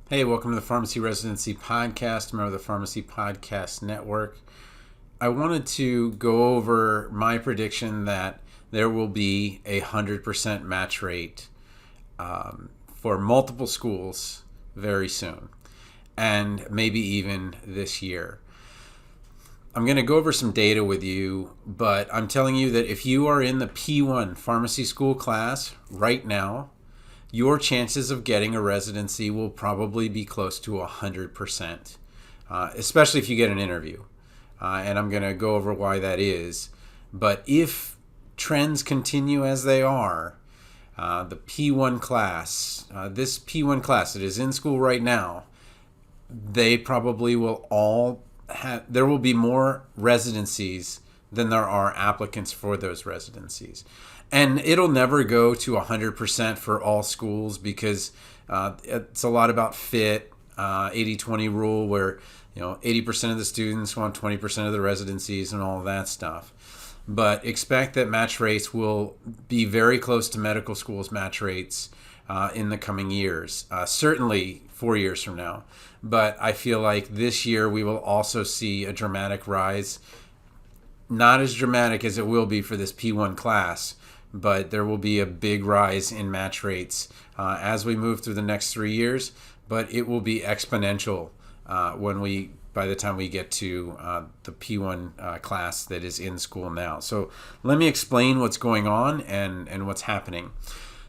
Hey, welcome to the Pharmacy Residency Podcast, member of the Pharmacy Podcast Network. I wanted to go over my prediction that there will be 100% match rate for multiple schools very soon, and maybe even this year. I'm going to go over some data with you, but I'm telling you that if you are in the P1 pharmacy school class right now, your chances of getting a residency will probably be close to 100%, especially if you get an interview. And I'm going to go over why that is. But if trends continue as they are, the P1 class, this P1 class that is in school right now, they probably will all have, there will be more residencies than there are applicants for those residencies. And it'll never go to 100% for all schools because it's a lot about fit, 80-20 rule where 80% of the students want 20% of the residencies and all of that stuff. But expect that match rates will be very close to medical schools' match rates in the coming years, certainly 4 years from now. But I feel like this year we will also see a dramatic rise. Not as dramatic as it will be for this P1 class, but there will be a big rise in match rates as we move through the next 3 years. But it will be exponential by the time we get to the P1 class that is in school now. So let me explain what's going on and what's happening.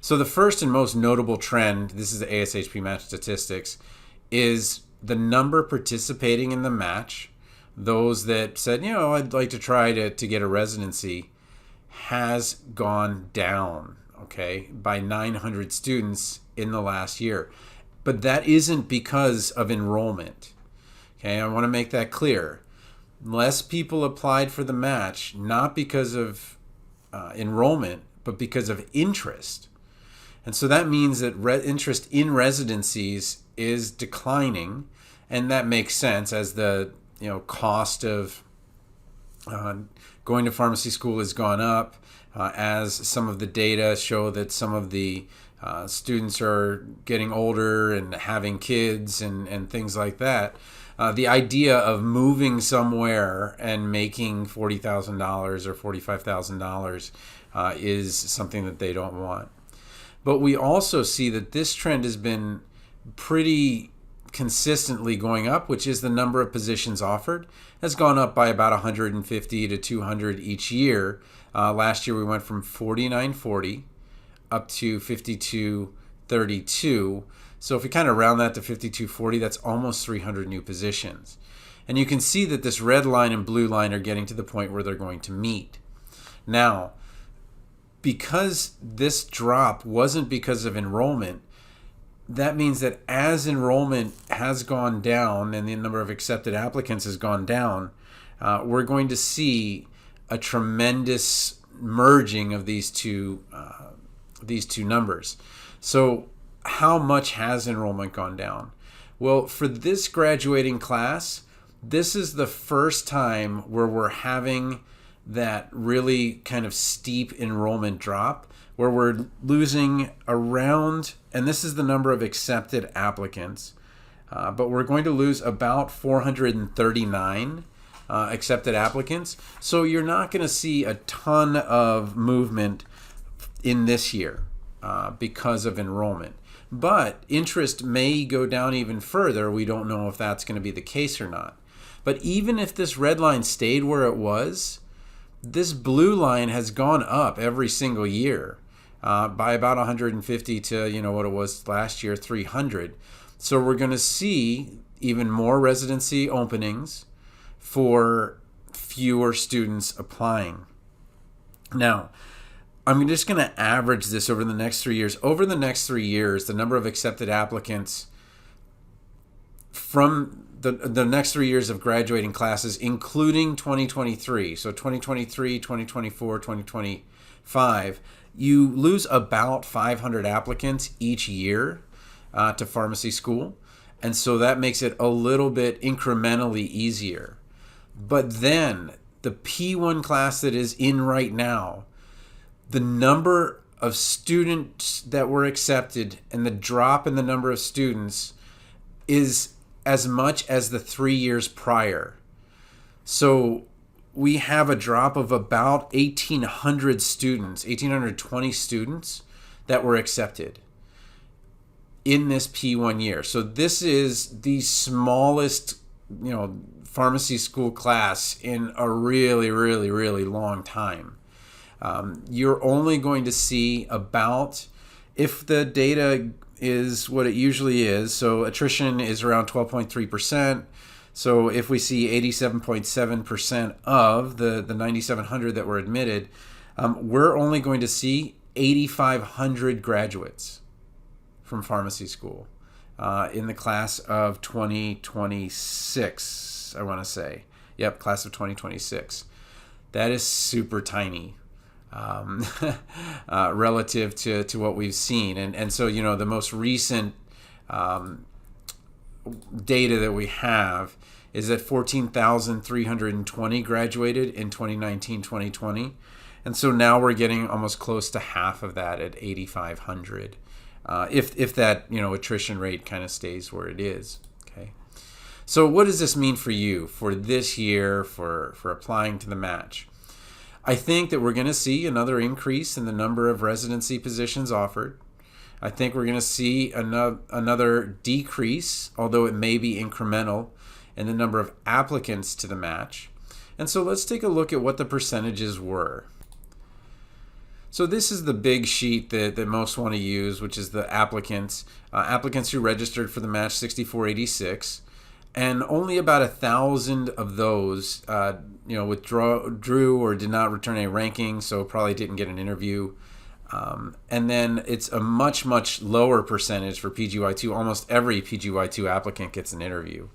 So the first and most notable trend, this is the ASHP match statistics, is the number participating in the match. Those that said, I'd like to try to get a residency, has gone down, by 900 students in the last year. But that isn't because of enrollment. I want to make that clear. Less people applied for the match, not because of enrollment, but because of interest. And so that means that interest in residencies is declining, and that makes sense as the cost of going to pharmacy school has gone up, as some of the data show that some of the students are getting older and having kids and things like that. The idea of moving somewhere and making $40,000 or $45,000 is something that they don't want. But we also see that this trend has been pretty consistently going up, which is the number of positions offered has gone up by about 150 to 200 each year. Last year we went from 4940 up to 5232. So if we kind of round that to 5240, that's almost 300 new positions. And you can see that this red line and blue line are getting to the point where they're going to meet. Now, because this drop wasn't because of enrollment, that means that as enrollment has gone down and the number of accepted applicants has gone down, we're going to see a tremendous merging of these two numbers. So how much has enrollment gone down? Well, for this graduating class, this is the first time where we're having that really kind of steep enrollment drop, where we're losing around, and this is the number of accepted applicants, but we're going to lose about 439 accepted applicants. So you're not going to see a ton of movement in this year because of enrollment. But interest may go down even further. We don't know if that's going to be the case or not. But even if this red line stayed where it was, this blue line has gone up every single year by about 150 to, what it was last year, 300. So we're going to see even more residency openings for fewer students applying. Now, I'm just going to average this over the next 3 years. Over the next 3 years, the number of accepted applicants from the next 3 years of graduating classes, including 2023, so 2023, 2024, 2025, you lose about 500 applicants each year to pharmacy school. And so that makes it a little bit incrementally easier. But then the P1 class that is in right now, the number of students that were accepted and the drop in the number of students is as much as the 3 years prior. So we have a drop of about 1,800 students, 1,820 students that were accepted in this P1 year. So this is the smallest, pharmacy school class in a really, really, really long time. You're only going to see about, if the data is what it usually is, so attrition is around 12.3%. So if we see 87.7% of the 9,700 that were admitted, we're only going to see 8,500 graduates from pharmacy school in the class of 2026, I want to say. Yep, class of 2026. That is super tiny relative to what we've seen. And so, the most recent data that we have is that 14,320 graduated in 2019-2020. And so now we're getting almost close to half of that at 8,500. If that, attrition rate kind of stays where it is. Okay. So what does this mean for you for this year, for applying to the match? I think that we're going to see another increase in the number of residency positions offered. I think we're going to see another decrease, although it may be incremental, in the number of applicants to the match. And so let's take a look at what the percentages were. So this is the big sheet that most want to use, which is the applicants. Applicants who registered for the match, 6,486. And only about 1,000 of those, withdrew or did not return a ranking, so probably didn't get an interview. And then it's a much, much lower percentage for PGY2. Almost every PGY2 applicant gets an interview.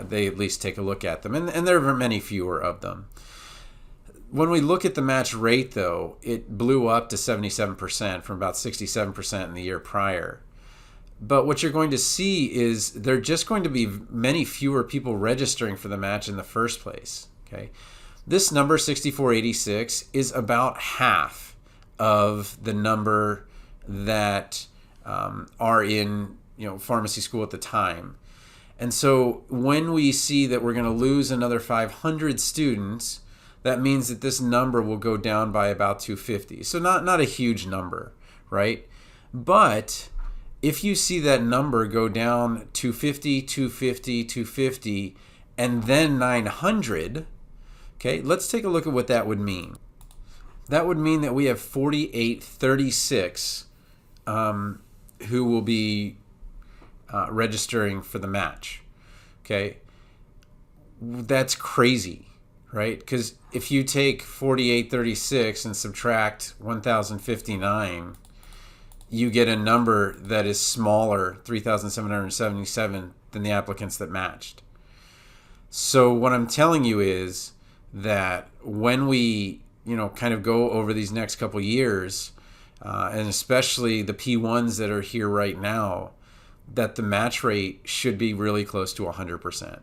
They at least take a look at them. And there are many fewer of them. When we look at the match rate, though, it blew up to 77% from about 67% in the year prior. But what you're going to see is there are just going to be many fewer people registering for the match in the first place. Okay, this number, 6,486, is about half of the number that are in pharmacy school at the time. And so when we see that we're going to lose another 500 students, that means that this number will go down by about 250. So not a huge number, right? But if you see that number go down 250, 250, 250, and then 900, okay, let's take a look at what that would mean. That would mean that we have 4,836 who will be registering for the match. Okay, that's crazy, right? Because if you take 4,836 and subtract 1,059, you get a number that is smaller, 3,777, than the applicants that matched. So what I'm telling you is that when we, kind of go over these next couple years, and especially the P1s that are here right now, that the match rate should be really close to 100%,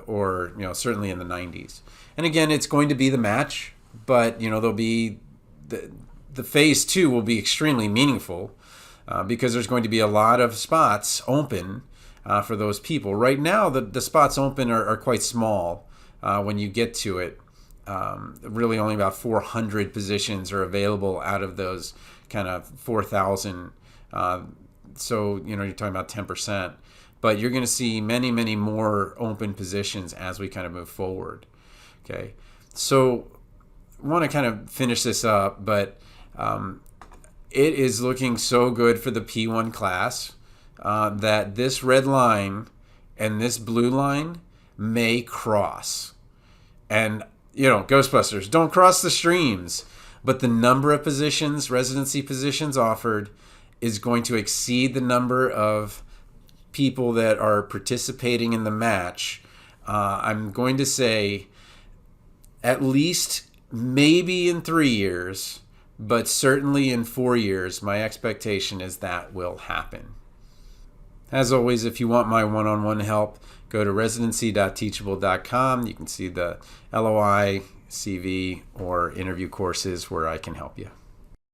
or certainly in the 90s. And again, it's going to be the match, but there'll be the phase 2 will be extremely meaningful because there's going to be a lot of spots open for those people. Right now, the spots open are quite small when you get to it. Really only about 400 positions are available out of those kind of 4,000. So, you're talking about 10%. But you're going to see many, many more open positions as we kind of move forward. Okay. So I want to kind of finish this up, but it is looking so good for the P1 class that this red line and this blue line may cross. And, Ghostbusters, don't cross the streams. But the number of positions, residency positions offered, is going to exceed the number of people that are participating in the match. I'm going to say at least maybe in 3 years, but certainly in 4 years, my expectation is that will happen. As always, if you want my one-on-one help, go to residency.teachable.com. You can see the LOI, CV, or interview courses where I can help you.